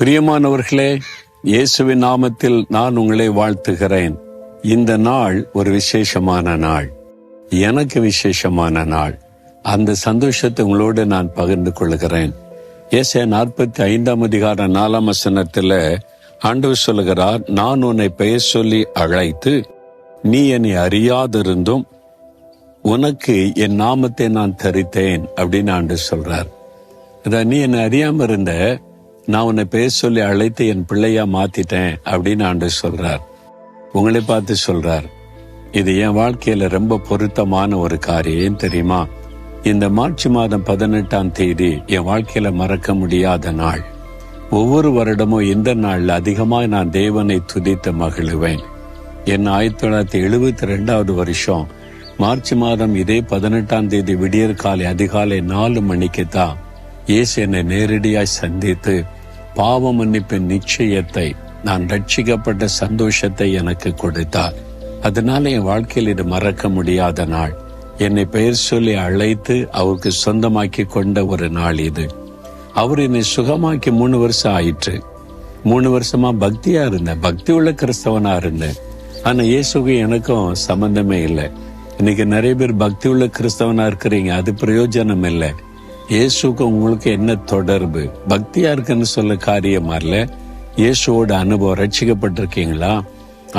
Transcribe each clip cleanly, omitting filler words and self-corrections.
பிரியமானவர்களே, இயேசுவின் நாமத்தில் நான் உங்களை வாழ்த்துகிறேன். இந்த நாள் ஒரு விசேஷமான நாள், எனக்கு விசேஷமான நாள். அந்த சந்தோஷத்தை உங்களோடு நான் பகிர்ந்து கொள்கிறேன். ஏசாயா 45 4 ஆண்டவர் சொல்லுகிறார், நான் உன்னை பெயர் சொல்லி அழைத்து நீ என்னை அறியாதிருந்தும் உனக்கு என் நாமத்தை நான் தரித்தேன் அப்படின்னு ஆண்டவர் சொல்றார். நீ என்னை அறியாம இருந்த, நான் உன்னை பெயர் சொல்லி அழைத்து என் பிள்ளையா மாத்திட்டேன் அப்படின்னு ஆண்டவர் சொல்றார். உங்களை பார்த்து சொல்றார். இது என் வாழ்க்கையில ரொம்ப பொருத்தமான ஒரு காரியம். ஏன் தெரியுமா? இந்த மார்ச் மாதம் 18 என் வாழ்க்கையில மறக்க முடியாத நாள். ஒவ்வொரு வருடமும் இந்த நாள்ல அதிகமாக நான் தேவனை துதித்து மகிழுவேன். என் 1972 வருஷம் மார்ச் மாதம் இதே 18 விடியற் காலை அதிகாலை 4 மணிக்கு தான் இயேசு என்னை நேரடியாய் சந்தித்து பாவ மன்னிப்பின் நிச்சயத்தை, நான் ரட்சிக்கப்பட்ட சந்தோஷத்தை எனக்கு கொடுத்தார். அதனால என் வாழ்க்கையில் இது மறக்க முடியாத நாள். என்னை பெயர் சொல்லி அழைத்து அவருக்கு சொந்தமாக்கி கொண்ட ஒரு நாள் இது. அவர் என்னை சுகமாக்கி 3 வருஷம் ஆயிற்று. 3 வருஷமா பக்தியா இருந்தேன், பக்தி உள்ள கிறிஸ்தவனா இருந்தேன். ஆனா இயேசுக்கு எனக்கும் சம்பந்தமே இல்லை. இன்னைக்கு நிறைய பேர் பக்தி உள்ள கிறிஸ்தவனா இருக்கிறீங்க, அது பிரயோஜனம் இல்லை. இயேசுக்கு உங்களுக்கு என்ன தொடர்பு? பக்தியா இருக்குன்னு சொல்ல காரியம் அல்ல. இயேசுவோட அனுபவம், ரட்சிக்கப்பட்டிருக்கீங்களா?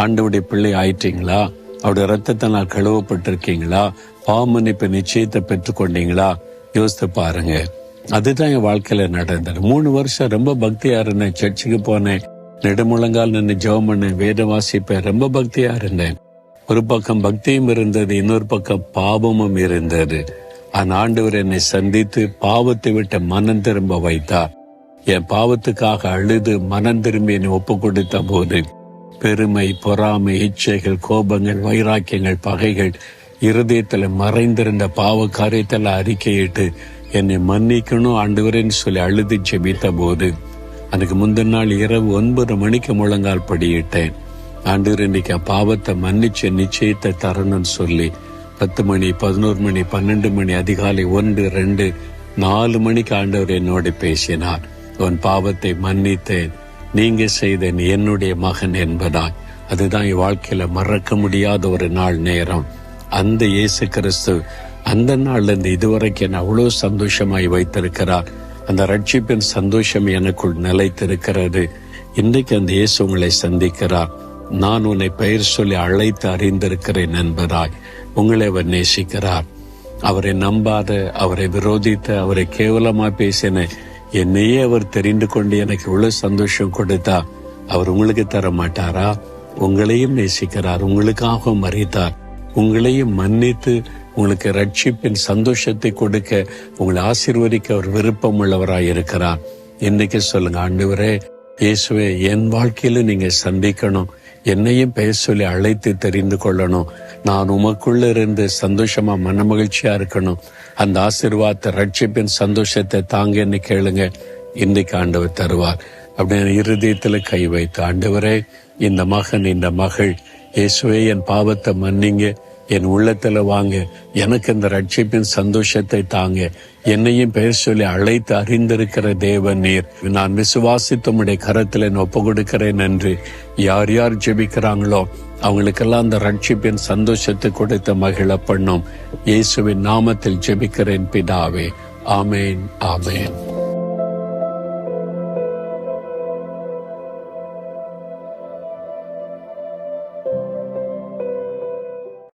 ஆண்டவருடைய பிள்ளை ஆயிட்டீங்களா? அவருடைய ரத்தத்தினால் கழுவப்பட்டிருக்கீங்களா? பாவமன்னிப்பு நிச்சயத்தை பெற்றுக்கொண்டீங்களா? யோசித்து பாருங்க. அதுதான் என் வாழ்க்கையில நடந்தது. 3 வருஷம் ரொம்ப பக்தியா இருந்தேன். சர்ச்சுக்கு போனேன், நெடுமுழங்கால் நின்று ஜெபம் பண்ணேன், வேதம் வாசிப்பேன், ரொம்ப பக்தியா இருந்தேன். ஒரு பக்கம் பக்தியும் இருந்தது, இன்னொரு பக்கம் பாவமும் இருந்தது. ஆண்டவர் என்னை சந்தித்து பாவத்தை விட்டு மனம் திரும்ப வைத்தார். என் பாவத்துக்காக அழுது மனம் திரும்பி என்னை ஒப்பு கொடுத்த போது பெருமை, பொறாமை, இச்சைகள், கோபங்கள், வைராக்கியங்கள், பகைகள், இருதயத்துல மறைந்திருந்த பாவ காரியத்தில் அறிக்கையிட்டு என்னை மன்னிக்கணும் ஆண்டவரேன்னு சொல்லி அழுது ஜெபித்த போது, அதுக்கு முந்தின நாள் இரவு 9 மணிக்கு முழங்கால் படியிட்டேன். ஆண்டவர் இன்னைக்கு பாவத்தை மன்னிச்சு நிச்சயத்தை தரணும்னு சொல்லி 10 மணி, 11 மணி, 12 மணி, அதிகாலை 1, 2, 4 மணிக்கு ஆண்டவர் என்னோடு பேசினார். உன் பாவத்தை மன்னித்தேன், நீங்க செய்த என்னுடைய மகன் என்பதாய். அதுதான் என் வாழ்க்கையில மறக்க முடியாத ஒரு நாள் நேரம். அந்த இயேசு கிறிஸ்து அந்த நாள்ல இருந்து இதுவரைக்கும் என்ன அவ்வளவு சந்தோஷமாய் வைத்திருக்கிறார். அந்த ரட்சிப்பின் சந்தோஷம் எனக்குள் நிலைத்திருக்கிறது. இன்றைக்கு அந்த இயேசு உங்களை சந்திக்கிறார். நான் உன்னை பெயர் சொல்லி அழைத்து அறிந்திருக்கிறேன் என்பதாய் உங்களை அவர் நேசிக்கிறார். அவரை நம்பாத, அவரை விரோதித்த, அவரை கேவலமா பேசின என்னையே அவர் தெரிந்து கொண்டு எனக்கு இவ்வளவு சந்தோஷம் கொடுத்தா அவர் உங்களுக்கு தர மாட்டாரா? உங்களையும் நேசிக்கிறார், உங்களுக்காக மறித்தார், உங்களையும் மன்னித்து உங்களுக்கு ரட்சிப்பின் சந்தோஷத்தை கொடுக்க, உங்களை ஆசீர்வதிக்க அவர் விருப்பம் உள்ளவராய் இருக்கிறார். இன்னைக்கு சொல்லுங்க, ஆண்டவரே இயேசுவே, என் வாழ்க்கையில நீங்க சந்திக்கணும், என்னையும் பெயர் சொல்லி அழைத்து தெரிந்து கொள்ளணும், நான் உமக்குள்ள இருந்து சந்தோஷமா மன மகிழ்ச்சியா இருக்கணும், அந்த ஆசீர்வாதத்தை ரட்சிப்பின் சந்தோஷத்தை தாங்கன்னு கேளுங்க. இன்னைக்கு ஆண்டவர் தருவார். அப்படின்னு இருதயத்துல கை வைத்து, ஆண்டவரே இந்த மகன், இந்த மகள், இயேசுவே என் பாவத்தை மன்னிங்க, என் உள்ளத்துல வாங்க, எனக்கு இந்த ரட்சிப்பின் சந்தோஷத்தை தாங்க, என்னையும் பெயர் சொல்லி அழைத்து அறிந்திருக்கிற தேவன் நீர், நான் விசுவாசித்து உம்முடைய கரத்துல ஒப்பு கொடுக்கிறேன் என்று யார் யார் ஜெபிக்கிறாங்களோ அவங்களுக்கெல்லாம் அந்த ரட்சிப்பின் சந்தோஷத்தை கொடுத்த மகிழ பண்ணும். இயேசுவின் நாமத்தில் ஜெபிக்கிறேன் பிதாவே. ஆமேன், ஆமேன்.